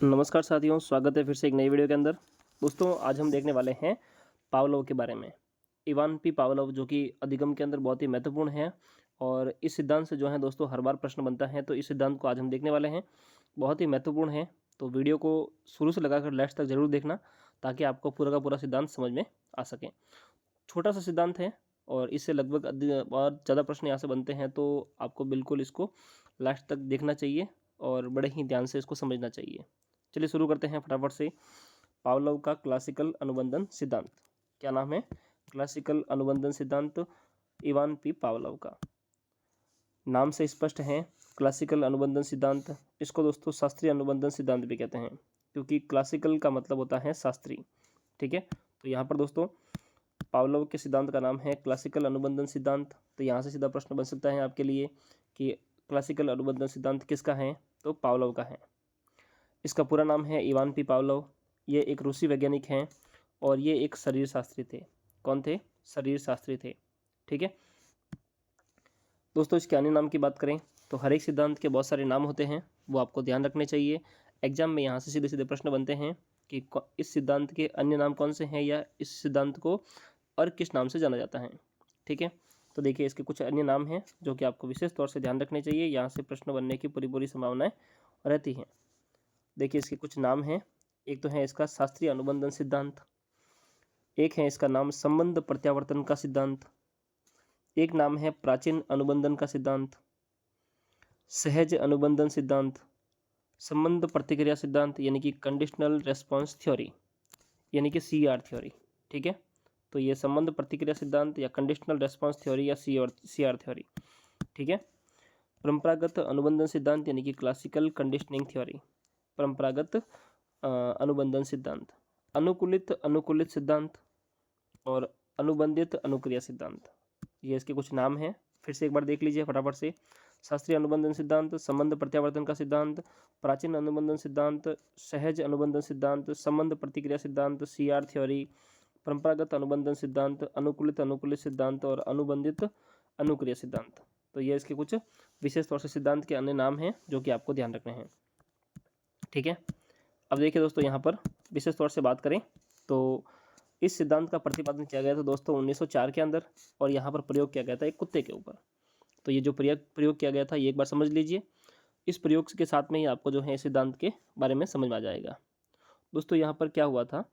नमस्कार साथियों, स्वागत है फिर से एक नई वीडियो के अंदर। दोस्तों, आज हम देखने वाले हैं पावलोव के बारे में। इवान पी पावलोव, जो कि अधिगम के अंदर बहुत ही महत्वपूर्ण है और इस सिद्धांत से जो है दोस्तों हर बार प्रश्न बनता है, तो इस सिद्धांत को आज हम देखने वाले हैं। बहुत ही महत्वपूर्ण है, तो वीडियो को शुरू से लगाकर लास्ट तक जरूर देखना ताकि आपको पूरा का पूरा सिद्धांत समझ में आ सके। छोटा सा सिद्धांत है और इससे लगभग बहुत ज़्यादा प्रश्न यहाँ से बनते हैं, तो आपको बिल्कुल इसको लास्ट तक देखना चाहिए और बड़े ही ध्यान से इसको समझना चाहिए। चलिए शुरू करते हैं फटाफट से। पावलोव का क्लासिकल अनुबंधन सिद्धांत, क्या नाम है? क्लासिकल अनुबंधन सिद्धांत इवान पी पावलोव का। नाम से स्पष्ट है, क्लासिकल अनुबंधन सिद्धांत। इसको दोस्तों शास्त्रीय अनुबंधन सिद्धांत भी कहते हैं, क्योंकि क्लासिकल का मतलब होता है शास्त्रीय। ठीक है, तो यहाँ पर दोस्तों पावलोव के सिद्धांत का नाम है क्लासिकल अनुबंधन सिद्धांत। तो यहाँ से सीधा प्रश्न बन सकता है आपके लिए कि क्लासिकल अनुबंधन सिद्धांत किसका है? तो पावलोव का है। इसका पूरा नाम है इवान पी पावलोव। ये एक रूसी वैज्ञानिक हैं और ये एक शरीर शास्त्री थे। कौन थे? शरीर शास्त्री थे। ठीक है दोस्तों, इसके अन्य नाम की बात करें तो हर एक सिद्धांत के बहुत सारे नाम होते हैं, वो आपको ध्यान रखने चाहिए। एग्जाम में यहाँ से सीधे सीधे प्रश्न बनते हैं कि इस सिद्धांत के अन्य नाम कौन से हैं, या इस सिद्धांत को और किस नाम से जाना जाता है। ठीक है, तो देखिए इसके कुछ अन्य नाम हैं जो कि आपको विशेष तौर से ध्यान रखने चाहिए। यहाँ से प्रश्न बनने की पूरी संभावनाएं रहती हैं। देखिए इसके कुछ नाम हैं। एक तो है इसका शास्त्रीय अनुबंधन सिद्धांत, एक है इसका नाम संबंध प्रत्यावर्तन का सिद्धांत, एक नाम है प्राचीन अनुबंधन का सिद्धांत, सहज अनुबंधन सिद्धांत, संबंध प्रतिक्रिया सिद्धांत यानी कि कंडीशनल रेस्पॉन्स थ्योरी यानी कि CR थ्योरी। ठीक है, तो ये संबंध प्रतिक्रिया सिद्धांत या कंडीशनल रेस्पॉन्स थ्योरी या CR थ्योरी। ठीक है, परंपरागत अनुबंधन सिद्धांत यानी कि क्लासिकल कंडीशनिंग थ्योरी, परंपरागत अनुबंधन सिद्धांत, अनुकूलित अनुकूलित सिद्धांत और अनुबंधित अनुक्रिया सिद्धांत। ये इसके कुछ नाम हैं, फिर से एक बार देख लीजिए फटाफट से। शास्त्रीय अनुबंधन सिद्धांत, संबंध प्रत्यावर्तन का सिद्धांत, प्राचीन अनुबंधन सिद्धांत, सहज अनुबंधन सिद्धांत, संबंध प्रतिक्रिया सिद्धांत, CR थ्योरी, परंपरागत अनुबंधन सिद्धांत, अनुकूलित अनुकूलित सिद्धांत और अनुबंधित अनुक्रिया सिद्धांत। तो ये इसके कुछ विशेष तौर से सिद्धांत के अन्य नाम हैं जो कि आपको ध्यान रखने हैं। ठीक है, अब देखिए दोस्तों, यहाँ पर विशेष तौर से बात करें तो इस सिद्धांत का प्रतिपादन किया गया था दोस्तों 1904 के अंदर, और यहाँ पर प्रयोग किया गया था एक कुत्ते के ऊपर। तो ये जो प्रयोग किया गया था ये एक बार समझ लीजिए। इस प्रयोग के साथ में ही आपको जो है सिद्धांत के बारे में समझ में आ जाएगा। दोस्तों यहाँ पर क्या हुआ था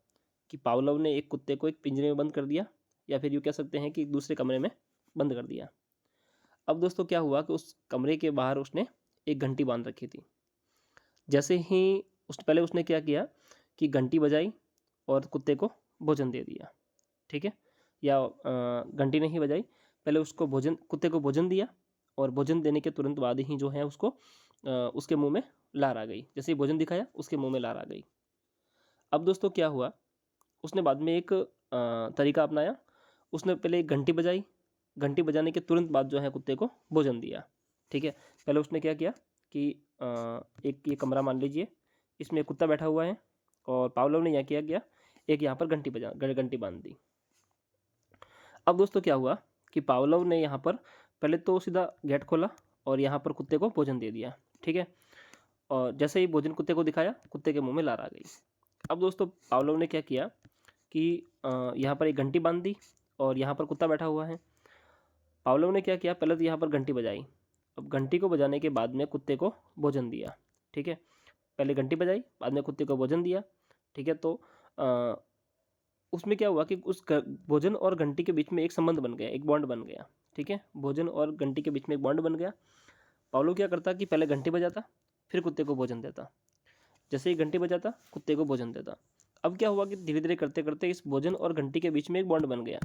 कि पावलोव ने एक कुत्ते को एक पिंजरे में बंद कर दिया, या फिर यूँ कह सकते हैं कि दूसरे कमरे में बंद कर दिया। अब दोस्तों क्या हुआ कि उस कमरे के बाहर उसने एक घंटी बांध रखी थी। जैसे ही पहले उसने क्या किया कि घंटी बजाई और कुत्ते को भोजन दे दिया। ठीक है, या घंटी नहीं बजाई, पहले उसको कुत्ते को भोजन दिया और भोजन देने के तुरंत बाद ही जो है उसको उसके मुंह में लार आ गई। जैसे ही भोजन दिखाया उसके मुंह में लार आ गई। अब दोस्तों क्या हुआ, उसने बाद में एक तरीका अपनाया। उसने पहले एक घंटी बजाई, घंटी बजाने के तुरंत बाद जो है कुत्ते को भोजन दिया। ठीक है, पहले उसने क्या किया कि एक ये कमरा मान लीजिए, इसमें एक कुत्ता बैठा हुआ है और पावलोव ने यह किया गया एक यहाँ पर घंटी बांध दी। अब दोस्तों क्या हुआ कि पावलोव ने यहाँ पर पहले तो सीधा गेट खोला और यहाँ पर कुत्ते को भोजन दे दिया। ठीक है, और जैसे ही भोजन कुत्ते को दिखाया, कुत्ते के मुंह में लार आ गई। अब दोस्तों पावलोव ने क्या किया कि यहाँ पर एक घंटी बांध दी और यहाँ पर कुत्ता बैठा हुआ है। पावलोव ने क्या किया, पहले तो यहाँ पर घंटी बजाई। अब घंटी को बजाने के बाद में कुत्ते को भोजन दिया। ठीक है, पहले घंटी बजाई, बाद में कुत्ते को भोजन दिया। ठीक है, तो उसमें क्या हुआ कि उस भोजन और घंटी के बीच में एक संबंध बन गया, एक बॉन्ड बन गया। ठीक है, भोजन और घंटी के बीच में एक बॉन्ड बन गया। पावलोव क्या करता कि पहले घंटी बजाता, फिर कुत्ते को भोजन देता। जैसे ही घंटी बजाता, कुत्ते को भोजन देता। अब क्या हुआ कि धीरे धीरे करते करते इस भोजन और घंटी के बीच में एक बॉन्ड बन गया।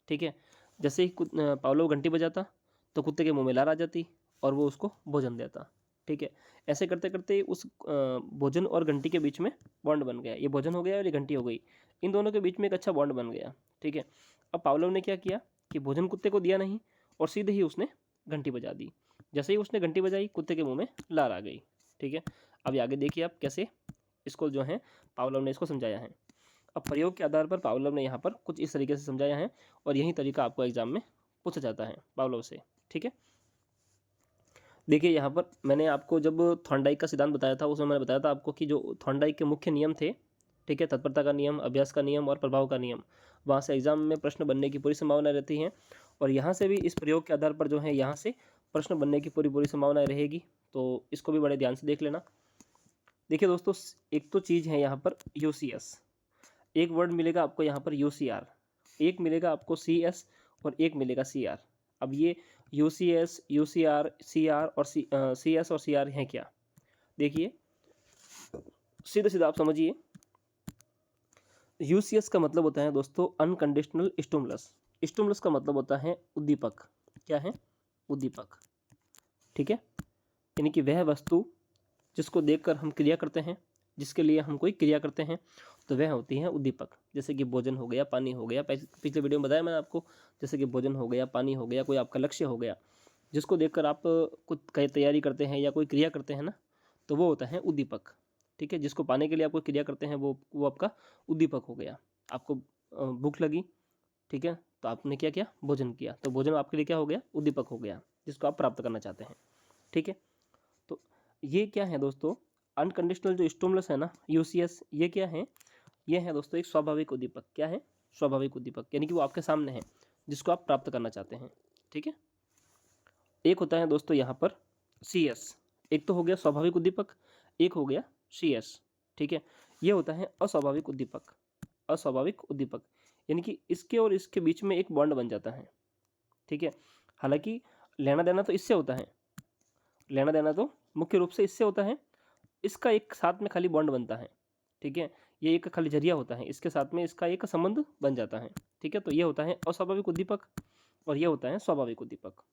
ठीक है, जैसे ही पावलोव घंटी बजाता तो कुत्ते के मुंह में लार आ जाती और वो उसको भोजन देता। ठीक है, ऐसे करते करते उस भोजन और घंटी के बीच में बॉन्ड बन गया। ये भोजन हो गया और ये घंटी हो गई, इन दोनों के बीच में एक अच्छा बॉन्ड बन गया। ठीक है, अब पावलोव ने क्या किया कि भोजन कुत्ते को दिया नहीं और सीधे ही उसने घंटी बजा दी। जैसे ही उसने घंटी बजाई, कुत्ते के मुंह में लार आ गई। ठीक है, अब आगे देखिए आप कैसे इसको जो है पावलोव ने इसको समझाया है। अब प्रयोग के आधार पर पावलोव ने यहाँ पर कुछ इस तरीके से समझाया है और यही तरीका आपको एग्जाम में पूछा जाता है पावलोव से। ठीक है, देखिए यहाँ पर मैंने आपको जब थॉर्नडाइक का सिद्धांत बताया था उसमें मैंने बताया था आपको कि जो थॉर्नडाइक के मुख्य नियम थे, ठीक है, तत्परता का नियम, अभ्यास का नियम और प्रभाव का नियम, वहाँ से एग्जाम में प्रश्न बनने की पूरी संभावना रहती है। और यहाँ से भी इस प्रयोग के आधार पर जो है यहाँ से प्रश्न बनने की पूरी संभावना रहेगी। तो इसको भी बड़े ध्यान से देख लेना। देखिए दोस्तों, एक तो चीज़ है यहाँ पर यूसीएस, एक वर्ड मिलेगा आपको यहाँ पर यूसीआर, एक मिलेगा आपको सीएस और एक मिलेगा सीआर। अब ये यूसीएस, यूसीआर, सीआर और सीएस और सीआर हैं क्या? देखिए सीधा सीधा आप समझिए। यूसीएस का मतलब होता है दोस्तों अनकंडीशनल स्टिमुलस। स्टिमुलस का मतलब होता है उद्दीपक। क्या है? उद्दीपक। ठीक है, यानी कि वह वस्तु जिसको देखकर हम क्रिया करते हैं, जिसके लिए हम कोई क्रिया करते हैं, तो वह होती है उद्दीपक। जैसे कि भोजन हो गया, पानी हो गया, पिछले वीडियो में बताया मैंने आपको, जैसे कि भोजन हो गया, पानी हो गया, कोई आपका लक्ष्य हो गया, जिसको देखकर आप कुछ कई तैयारी करते हैं या कोई क्रिया करते हैं ना, तो वो होता है उद्दीपक। ठीक है, जिसको पाने के लिए आप कोई क्रिया करते हैं वो आपका उद्दीपक हो गया। आपको भूख लगी, ठीक है, तो आपने क्या किया? भोजन किया, तो भोजन आपके लिए क्या हो गया? उद्दीपक हो गया, जिसको आप प्राप्त करना चाहते हैं। ठीक है, तो ये क्या है दोस्तों? अनकंडीशनल जो स्टिमुलस है ना, यूसीएस, ये क्या है? ये है दोस्तों एक स्वाभाविक उद्दीपक। क्या है? स्वाभाविक उद्दीपक, यानी कि वो आपके सामने है, जिसको आप प्राप्त करना चाहते हैं। ठीक है, एक होता है दोस्तों यहाँ पर सीएस, एक तो हो गया स्वाभाविक उद्दीपक, एक हो गया सीएस। ठीक है, ये होता है अस्वाभाविक उद्दीपक। अस्वाभाविक उद्दीपक यानी कि इसके और इसके बीच में एक बॉन्ड बन जाता है। ठीक है, हालांकि लेना देना तो इससे होता है, लेना देना तो मुख्य रूप से इससे होता है, इसका एक साथ में खाली बॉन्ड बनता है। ठीक है, ये एक खाली जरिया होता है, इसके साथ में इसका एक संबंध बन जाता है। ठीक है, तो ये होता है अस्वाभाविक उद्दीपक और ये होता है स्वाभाविक उद्दीपक।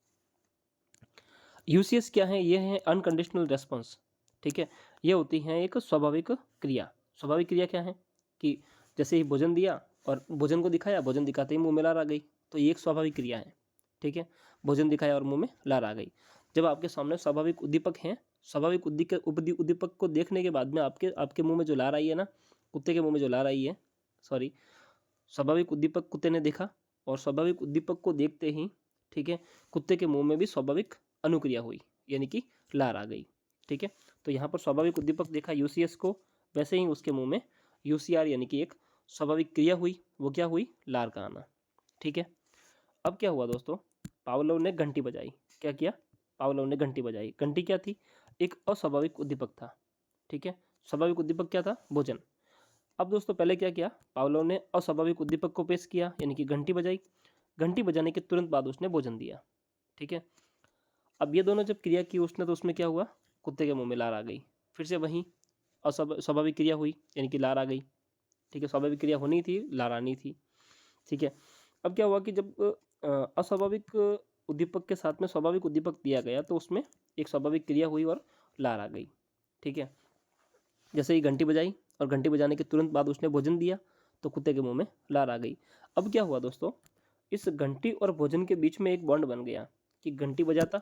यूसीएस क्या है? ये है अनकंडीशनल रेस्पॉन्स। ठीक है, ये होती है एक स्वाभाविक क्रिया। स्वाभाविक क्रिया क्या है कि जैसे ही भोजन दिया और भोजन को दिखाया, भोजन दिखाते ही मुंह में लार आ गई, तो ये एक स्वाभाविक क्रिया है। ठीक है, भोजन दिखाया और मुंह में लार आ गई। जब आपके सामने स्वाभाविक उद्दीपक है, स्वाभाविक उद्दीपक को देखने के बाद में आपके आपके मुंह में जो लार आई है ना, कुत्ते के मुंह में जो लार आई है, सॉरी, स्वाभाविक उद्दीपक कुत्ते ने देखा और स्वाभाविक उद्दीपक को देखते ही, ठीक है, कुत्ते के मुंह में भी स्वाभाविक अनुक्रिया हुई, यानी कि लार आ गई। ठीक है, तो यहाँ पर स्वाभाविक उद्दीपक देखा यूसीएस को, वैसे ही उसके मुंह में यूसीआर यानी कि एक स्वाभाविक क्रिया हुई। वो क्या हुई? लार का आना। ठीक है, अब क्या हुआ दोस्तों? पावलोव ने घंटी बजाई। क्या किया? पावलोव ने घंटी बजाई। घंटी क्या थी? एक अस्वाभाविक उद्दीपक था। ठीक है, स्वाभाविक उद्दीपक क्या था? भोजन। अब दोस्तों पहले क्या किया? पावलोव ने अस्वाभाविक उद्दीपक को पेश किया, यानी कि घंटी बजाई। घंटी बजाने के तुरंत बाद उसने भोजन दिया। ठीक है, अब ये दोनों जब क्रिया की उसने, तो उसमें क्या हुआ? कुत्ते के मुंह में लार आ गई। फिर से वही स्वाभाविक क्रिया हुई, यानी कि लार आ गई। ठीक है, स्वाभाविक क्रिया होनी थी, लार आनी थी। ठीक है, अब क्या हुआ कि जब अस्वाभाविक उद्दीपक के साथ में स्वाभाविक उद्दीपक दिया गया, तो उसमें एक स्वाभाविक क्रिया हुई और लार आ गई। ठीक है, जैसे ही घंटी बजाई और घंटी बजाने के तुरंत बाद उसने भोजन दिया, तो कुत्ते के मुंह में लार आ गई। अब क्या हुआ दोस्तों? इस घंटी और भोजन के बीच में एक बॉन्ड बन गया कि घंटी बजाता,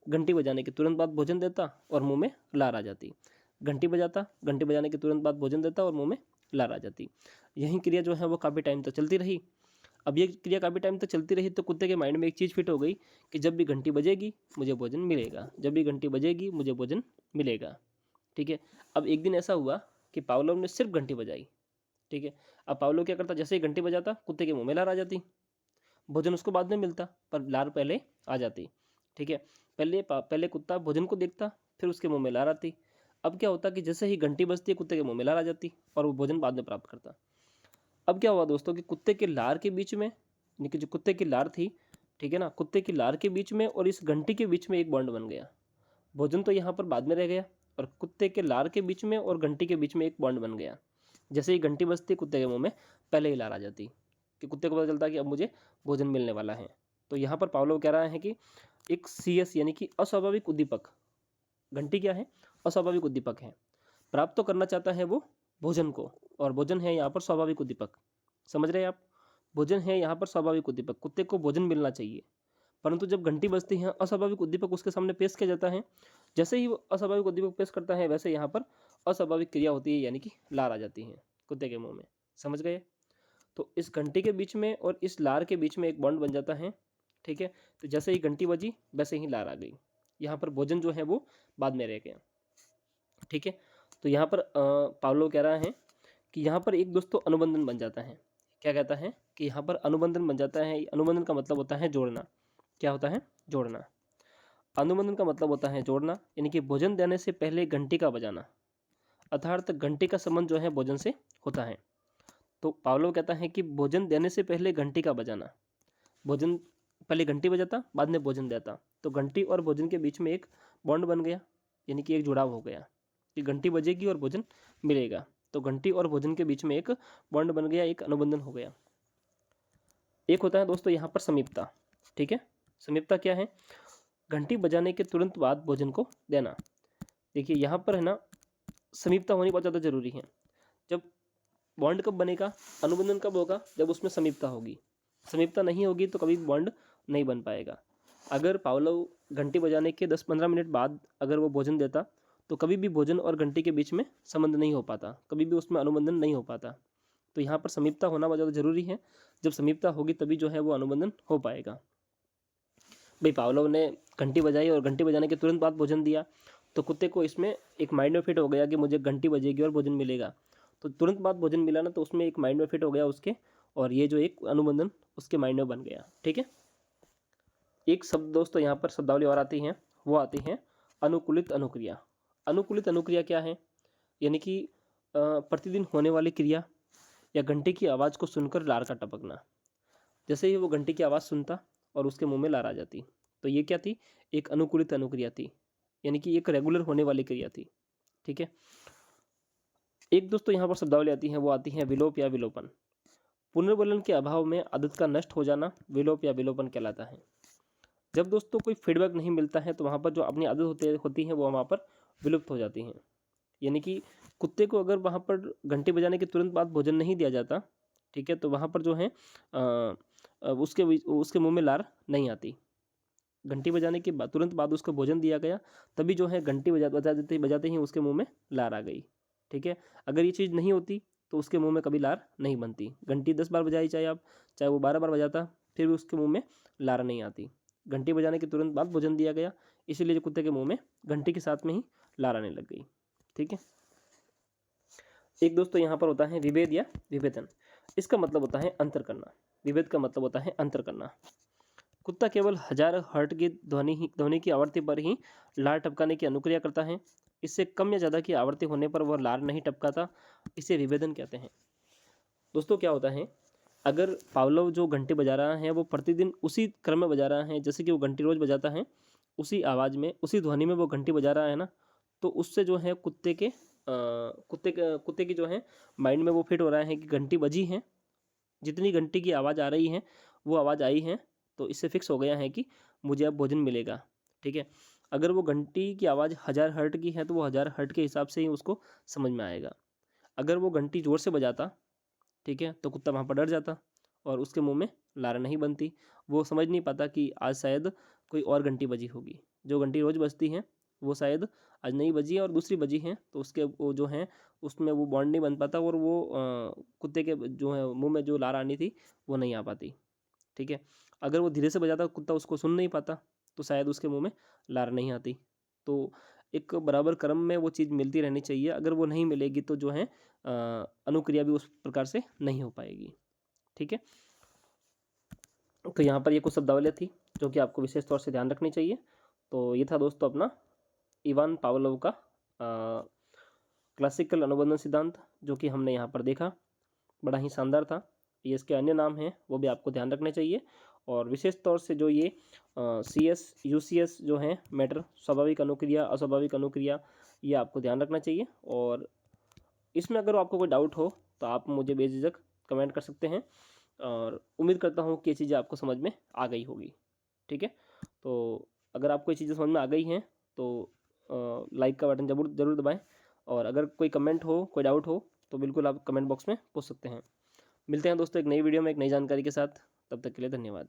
घंटी बजाने के तुरंत बाद भोजन देता और मुंह में लार आ जाती। घंटी बजाता, घंटी बजाने के तुरंत बाद भोजन देता और मुंह में लार आ जाती। यही क्रिया जो है वो काफ़ी टाइम तक चलती रही। अब ये क्रिया काफ़ी टाइम तक चलती रही तो कुत्ते के माइंड में एक चीज़ फिट हो गई कि जब भी घंटी बजेगी मुझे भोजन मिलेगा, जब भी घंटी बजेगी मुझे भोजन मिलेगा। ठीक है, अब एक दिन ऐसा हुआ कि पावलोव ने सिर्फ घंटी बजाई। ठीक है, अब पावलोव क्या करता? जैसे ही घंटी बजाता कुत्ते के मुंह में लार आ जाती। भोजन उसको बाद में मिलता, पर लार पहले आ जाती। ठीक है, पहले कुत्ता भोजन को देखता, फिर उसके मुंह में लार आती। अब क्या होता कि जैसे ही घंटी बजती कुत्ते के मुंह में लार आ जाती और वो भोजन बाद में प्राप्त करता। अब क्या हुआ दोस्तों कि कुत्ते के लार के बीच में, यानी कि जो कुत्ते की लार थी, ठीक है ना, कुत्ते की लार के बीच में और इस घंटी के बीच में एक बॉन्ड बन गया। भोजन तो यहाँ पर बाद में रह गया और कुत्ते के लार के बीच में और घंटी के बीच में एक बॉन्ड बन गया। जैसे ही घंटी बजती कुत्ते के मुंह में पहले ही लार आ जाती, कि कुत्ते को पता चलता कि अब मुझे भोजन मिलने वाला है। तो यहाँ पर पावलोव कह रहा है कि एक सीएस यानी कि अस्वाभाविक उद्दीपक, घंटी क्या है? अस्वाभाविक उद्दीपक है, प्राप्त तो करना चाहता है वो भोजन को, और भोजन है यहाँ पर स्वाभाविक उद्दीपक। समझ रहे हैं आप? भोजन है यहाँ पर स्वाभाविक उद्दीपक, कुत्ते को भोजन मिलना चाहिए, परंतु जब घंटी बजती है अस्वाभाविक उद्दीपक उसके सामने पेश किया जाता है। जैसे ही वो अस्वाभाविक उद्दीपक पेश करता है, वैसे यहाँ पर अस्वाभाविक क्रिया होती है, यानी कि लार आ जाती है कुत्ते के मुंह में। समझ गए? तो इस घंटी के बीच में और इस लार के बीच में एक बॉन्ड बन जाता है। ठीक है, तो जैसे ही घंटी बजी वैसे ही लार आ गई। यहाँ पर भोजन जो है वो बाद में रह गया। ठीक है, तो यहाँ पर पावलोव कह रहा है कि यहाँ पर एक दोस्तों अनुबंधन बन जाता है। क्या कहता है कि यहाँ पर अनुबंधन बन जाता है। अनुबंधन का मतलब होता है जोड़ना। क्या होता है? जोड़ना। अनुबंधन का मतलब होता है जोड़ना, यानी कि भोजन देने से पहले घंटी का बजाना, अर्थात घंटी का संबंध जो है भोजन से होता है। तो पावलोव कहता है कि भोजन देने से पहले घंटी का बजाना, भोजन पहले घंटी बजाता, बाद में भोजन देता, तो घंटी और भोजन के बीच में एक बॉन्ड बन गया, यानी कि एक जुड़ाव हो गया कि घंटी बजेगी और भोजन मिलेगा। तो घंटी और भोजन के बीच में एक बॉन्ड बन गया, एक अनुबंधन हो गया। एक होता है दोस्तों यहाँ पर समीपता। ठीक है, समीपता क्या है? घंटी बजाने के तुरंत बाद भोजन को देना। देखिए यहाँ पर है ना, समीपता होनी बहुत ज़्यादा जरूरी है। जब बॉन्ड कब बनेगा, अनुबंधन कब होगा? जब उसमें समीपता होगी। समीपता नहीं होगी तो कभी बॉन्ड नहीं बन पाएगा। अगर पावलोव घंटी बजाने के 10-15 मिनट बाद अगर वो भोजन देता तो कभी भी भोजन और घंटी के बीच में संबंध नहीं हो पाता, कभी भी उसमें अनुबंधन नहीं हो पाता। तो यहाँ पर समीपता होना बहुत ज़्यादा जरूरी है। जब समीपता होगी तभी जो है वो अनुबंधन हो पाएगा। भाई पावलोव ने घंटी बजाई और घंटी बजाने के तुरंत बाद भोजन दिया, तो कुत्ते को इसमें एक माइंड में फिट हो गया कि मुझे घंटी बजेगी और भोजन मिलेगा। तो तुरंत बाद भोजन मिला ना, तो उसमें एक माइंड में फिट हो गया उसके, और ये जो एक अनुबंधन उसके माइंड में बन गया। ठीक है, एक शब्द दोस्तों यहाँ पर शब्दावली और आती है, वो आती है अनुकूलित अनुक्रिया। अनुकूलित अनुक्रिया क्या है? यानी कि प्रतिदिन होने वाली क्रिया या घंटी की आवाज़ को सुनकर लार का टपकना। जैसे ही वो घंटी की आवाज़ सुनता और उसके मुंह में लार आ जाती, तो ये क्या थी? एक अनुकूलित अनुक्रिया थी, यानी कि एक रेगुलर होने वाली क्रिया थी। ठीक है, एक दोस्तों यहाँ पर शब्दावली आती है, वो आती है विलोप या विलोपन। पुनर्वलन के अभाव में आदत का नष्ट हो जाना विलोप या विलोपन कहलाता है। जब दोस्तों कोई फीडबैक नहीं मिलता है तो वहाँ पर जो अपनी आदत होती है वो वहाँ पर विलुप्त हो जाती हैं। यानी कि कुत्ते को अगर वहाँ पर घंटी बजाने के तुरंत बाद भोजन नहीं दिया जाता, ठीक है, तो वहाँ पर जो है उसके मुंह में लार नहीं आती। घंटी बजाने के बाद तुरंत बाद उसको भोजन दिया गया, तभी जो है घंटी बजाते ही उसके मुंह में लार आ गई। ठीक है, अगर ये चीज़ नहीं होती तो उसके मुंह में कभी लार नहीं बनती। घंटी 10 बार बजाई चाहे वो 12 बार बजाता, फिर भी उसके मुंह में लार नहीं आती। घंटी बजाने के तुरंत बाद भोजन दिया गया, इसीलिए कुत्ते के मुंह में घंटी के साथ में ही लार आने लग गई। ठीक है, एक दोस्तों यहाँ पर होता है विभेद या विभेदन। इसका मतलब होता है अंतर करना। विभेद का मतलब होता है अंतर करना। कुत्ता केवल 1000 हर्ट की ध्वनि की आवृत्ति पर ही लार टपकाने की अनुक्रिया करता है। इससे कम या ज़्यादा की आवृत्ति होने पर वह लार नहीं टपकाता। इसे विभेदन कहते हैं। दोस्तों क्या होता है, अगर पावलोव जो घंटी बजा रहा है वो प्रतिदिन उसी क्रम में बजा रहा है, जैसे कि वो घंटी रोज बजाता है, उसी आवाज़ में उसी ध्वनि में वो घंटी बजा रहा है ना, तो उससे जो है कुत्ते की जो है माइंड में वो फिट हो रहा है कि घंटी बजी है, जितनी घंटी की आवाज़ आ रही है वो आवाज़ आई है, तो इससे फिक्स हो गया है कि मुझे अब भोजन मिलेगा। ठीक है, अगर वो घंटी की आवाज़ 1000 हर्ट की है तो वो 1000 हर्ट के हिसाब से ही उसको समझ में आएगा। अगर वो घंटी ज़ोर से बजाता, ठीक है, तो कुत्ता वहाँ पर डर जाता और उसके मुंह में लार नहीं बनती। वो समझ नहीं पाता कि आज शायद कोई और घंटी बजी होगी। जो घंटी रोज़ बजती है वो शायद आज नहीं बजी है और दूसरी बजी है, तो उसके वो जो है उसमें वो बॉन्ड नहीं बन पाता और वो कुत्ते के जो है मुंह में जो लार आनी थी वो नहीं आ पाती। ठीक है, अगर वो धीरे से बजाता कुत्ता उसको सुन नहीं पाता, तो शायद उसके मुंह में लार नहीं आती। तो एक बराबर क्रम में वो चीज़ मिलती रहनी चाहिए। अगर वो नहीं मिलेगी तो जो है अनुक्रिया भी उस प्रकार से नहीं हो पाएगी। ठीक है, तो यहाँ पर ये कुछ शब्दावलियाँ थी जो कि आपको विशेष तौर से ध्यान रखनी चाहिए। तो ये था दोस्तों अपना इवान पावलोव का क्लासिकल अनुबंधन सिद्धांत, जो कि हमने यहाँ पर देखा, बड़ा ही शानदार था। ये इसके अन्य नाम हैं वो भी आपको ध्यान रखने चाहिए। और विशेष तौर से जो ये CS UCS जो है मैटर, स्वाभाविक अनुक्रिया अस्वाभाविक अनुक्रिया, ये आपको ध्यान रखना चाहिए। और इसमें अगर आपको कोई डाउट हो तो आप मुझे बेझिझक कमेंट कर सकते हैं, और उम्मीद करता हूँ कि ये चीज़ें आपको समझ में आ गई होगी। ठीक है, तो अगर आपको ये चीज़ें समझ में आ गई हैं तो लाइक का बटन ज़रूर दबाएं, और अगर कोई कमेंट हो, कोई डाउट हो, तो बिल्कुल आप कमेंट बॉक्स में पूछ सकते हैं। मिलते हैं दोस्तों एक नई वीडियो में एक नई जानकारी के साथ। तब तक के लिए धन्यवाद।